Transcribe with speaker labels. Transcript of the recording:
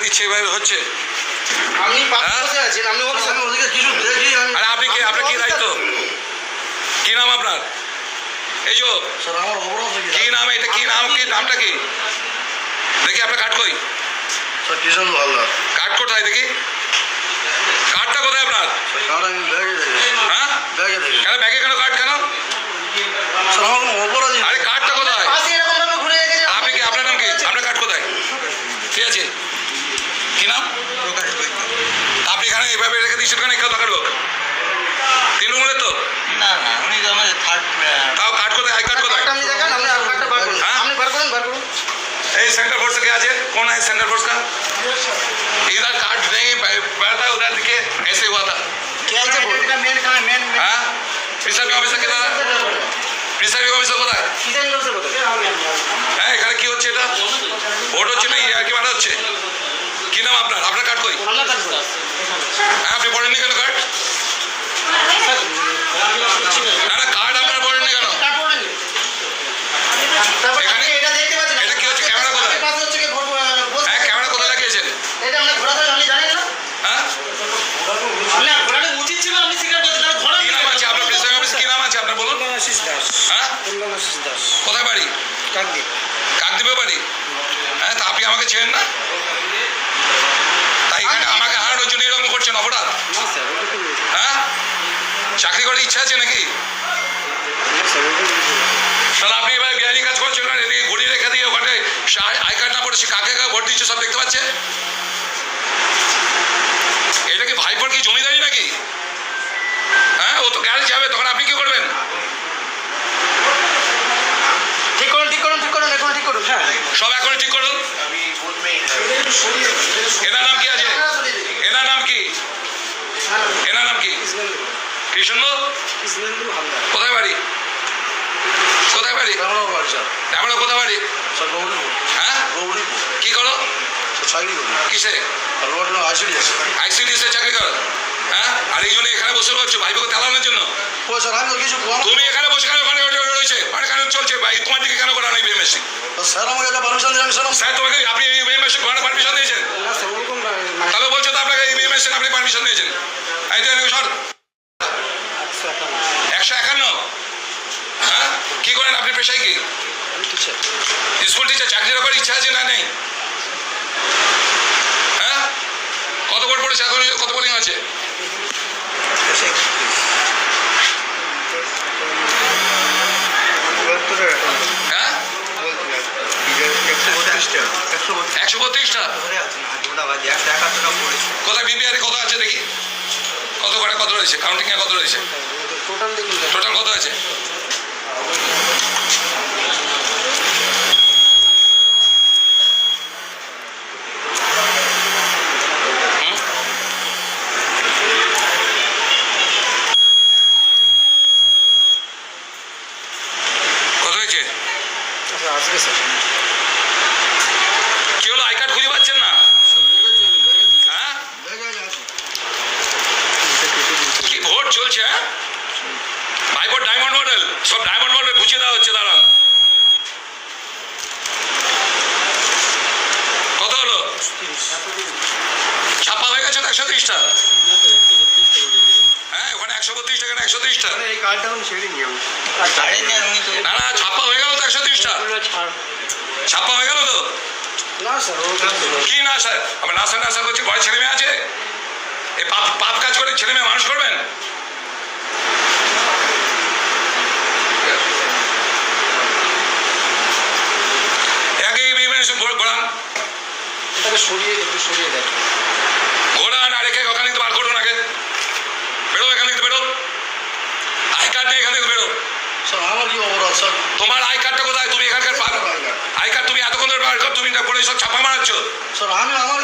Speaker 1: দিচ্ছে এভাবে হচ্ছে?
Speaker 2: আপনি পাশে আছেন, আপনি ওদিকে কিছু দেখি।
Speaker 1: আরে আপনি কে? আপনার কি দায়িত্ব? কি নাম আপনার? এই যে
Speaker 2: স্যার আমার অপরাধ হয়ে
Speaker 1: কি নাম? এটা কি নাম? কি নামটা কি দেখি? আপনার কার্ড কই?
Speaker 2: স্যার কিষান হালদার।
Speaker 1: কার্ড কোথায় দেখি? কার্ডটা কোথায় আপনার?
Speaker 2: কার্ড আমি ব্যাগে দেখি।
Speaker 1: হ্যাঁ
Speaker 2: ব্যাগে দেখি।
Speaker 1: কেন ব্যাগে কেন কার্ড কেন?
Speaker 2: স্যার আমার কোনো অপরাধ নেই।
Speaker 1: আরে কার্ডটা কোথায়?
Speaker 2: পাশে এরকম ভাবে ঘুরে রেখেছে।
Speaker 1: আপনি কি? আপনার নাম কি? আপনার কার্ড কোথায়? ঠিক আছে, কি নাম? আপনি এখানে এভাবে রেখে দিচ্ছেন কেন? কেউ দেখার লোক তৃণমূলের তো?
Speaker 2: না না, উনি তো আমাদের থার্ড।
Speaker 1: তাও কার্ড কোথায়? আই কার্ড কোথায়?
Speaker 2: আপনি দেখেন, আপনি আর কার্ডটা বার করুন।
Speaker 1: হ্যাঁ?
Speaker 2: আপনি বার করুন, বার করুন।
Speaker 1: এই सेंटर फोर्स के आजे कौन है? सेंटर फोर्स का इधर कार्ड नहीं बैठा, उधर दिखे ऐसे हुआ था।
Speaker 2: क्या है এটা মেন কাম মেন।
Speaker 1: हाँ প্রিসাইডিং অফিসার কে দাদা? প্রিসাইডিং অফিসার কোথায়?
Speaker 2: কিষান লোকসে বলতে।
Speaker 1: হ্যাঁ এখানে কি হচ্ছে? এটা ভোট হচ্ছে না, আর কি মারা হচ্ছে? কি নাম আপনার? আপনার কার্ড কই?
Speaker 2: আমরা কাজ করি।
Speaker 1: হ্যাঁ আপনি পড়েননি কেন কার্ড? না না কার্ড আপনার পড়েননি কেন?
Speaker 2: কার্ড পড়েন। তারপর
Speaker 1: এখানে
Speaker 2: এটা দেখতে পাচ্ছেন।
Speaker 1: এটা কি হচ্ছে? ক্যামেরা কোথায়?
Speaker 2: পাশে হচ্ছে কি ভোট বসে।
Speaker 1: হ্যাঁ ক্যামেরা কোথায় লাগিয়েছেন?
Speaker 2: এটা আমরা ঘোরা দেন, আপনি জানেন না?
Speaker 1: হ্যাঁ
Speaker 2: আপনি ঘোরানো উচিত ছিল, আপনি স্বীকার করতে। তাহলে ঘোরা
Speaker 1: কি নাম আছে আপনার? প্রিসাইডিং অফিসার কি নাম আছে আপনার বলুন?
Speaker 2: আশিস দাস।
Speaker 1: হ্যাঁ
Speaker 2: আশিস দাস।
Speaker 1: কোথায় বাড়ি?
Speaker 2: কাকদ্বীপ।
Speaker 1: কাকদ্বীপে বাড়ি? হ্যাঁ তা আপনি আমাকে চেনেন না? তাই এখানে আমাকে হারানোর জন্য এরকম করছেন অপরাধ?
Speaker 2: না স্যার,
Speaker 1: হ্যাঁ চাকরি করার ইচ্ছা আছে নাকি? তাহলে আপনি এবার বিহারি কাজ করছেন না? এদিকে ঘুরি রেখে দিয়ে ওখানে আই কার্ড না পড়েছে, কাকে ভোট দিচ্ছে সব দেখতে পাচ্ছে। এটা কি ভাইপোর কি জমিদারি নাকি? হ্যাঁ ও তো গ্যারেজ যাবে, তখন আপনি কি করবেন?
Speaker 2: ঠিক করুন, ঠিক করুন, ঠিক করুন, এখন ঠিক করুন। হ্যাঁ
Speaker 1: সব এখন ঠিক করুন। এনার নাম কি আছে? এনার নাম কি? এনার নাম কি? কৃষ্ণ?
Speaker 2: কৃষ্ণেন্দু হালদার।
Speaker 1: কোথায় বাড়ি? কোথায় বাড়ি?
Speaker 2: রামরাও বাড়ি স্যার।
Speaker 1: আমরা কোথায় বাড়ি?
Speaker 2: স্যার গৌরীপুর।
Speaker 1: হ্যাঁ
Speaker 2: গৌরীপুর।
Speaker 1: কি করো?
Speaker 2: চাকরি করি।
Speaker 1: কিসে?
Speaker 2: আর ওর নাম আইসিডি আছে।
Speaker 1: আইসিডিএস এ চাকরি করো? হ্যাঁ আর এই জন্য এখানে বসে রয়েছো ভাইপোকে তেলানোর জন্য?
Speaker 2: ও স্যার আমি তো কিছু কম।
Speaker 1: তুমি এখানে বসে কেন ওখানে রয়েছে? ওখানে কেন চলছে ভাই? তোমার দিকে কেন করা নেই বিএমএসসি?
Speaker 2: স্যার আমাকে একটা পারমিশন দিলেন স্যার।
Speaker 1: স্যার তোমাকে আপনি এই বিএমএসসি ঘোরানোর পারমিশন দিয়েছেন?
Speaker 2: না স্যার ওরকম
Speaker 1: তাহলে বলছো তো আপনাকে এই বিএমএসসি আপনি পারমিশন দিয়েছেন? এই তো সর 151। হ্যাঁ কি করেন আপনি? পেশায় কি? School teacher. চাকরি করার ইচ্ছা আছে না নেই? হ্যাঁ কত ভোট পড়েছে এখন? কত পোলিং আছে? হ্যাঁ 132টা। কোথায় বিপিআর কত আছে দেখি? কত করে কত রয়েছে? কাউন্টিং এ কত রয়েছে?
Speaker 2: টোটাল দেখুন।
Speaker 1: টোটাল কত আছে? কত হয়েছে?
Speaker 2: আসবে স্যার।
Speaker 1: কি হলো? আই কার্ড খুঁজে পাচ্ছেন না? হ্যাঁ কি ভোট চলছে? হ্যাঁ ভাইপোর ডায়মন্ড মডেল, সব ডায়মন্ড মডেল বুঝিয়ে দেওয়া হচ্ছে। দাঁড়ান কত হলো? ছাপা হয়ে গেছে তো 130টা। হ্যাঁ ওখানে 132 টাকা, 130টা।
Speaker 2: এই কার্ডটা আমি ছেড়ে নিয়ে
Speaker 1: না না ছাপা হয়ে গেল তো 130টা। ছাপা হয়ে গেল তো?
Speaker 2: না স্যার
Speaker 1: কি না স্যার? আমি না স্যার না স্যার করছি। ঘরে ছেলে মেয়ে আছে? এই পাপ পাপ কাজ করে ছেলে মেয়ে মানুষ করবেন? ঘোরান
Speaker 2: এটাকে সরিয়ে একটু সরিয়ে দেন।
Speaker 1: ঘোরান আর রেখে ওখানে বার করুন আগে। বেরো এখান থেকে, বেরো। আই কার্ড নেই এখান থেকে, বেরো।
Speaker 2: স্যার আমার কি অপরাধ স্যার?
Speaker 1: তোমার আই কার্ডটা কোথায়? তুমি এখানকার আই কার্ড তুমি এতক্ষণ ধরে বার কর, তুমি করে সব ছাপা মারাচ্ছ।
Speaker 2: স্যার আমি আমার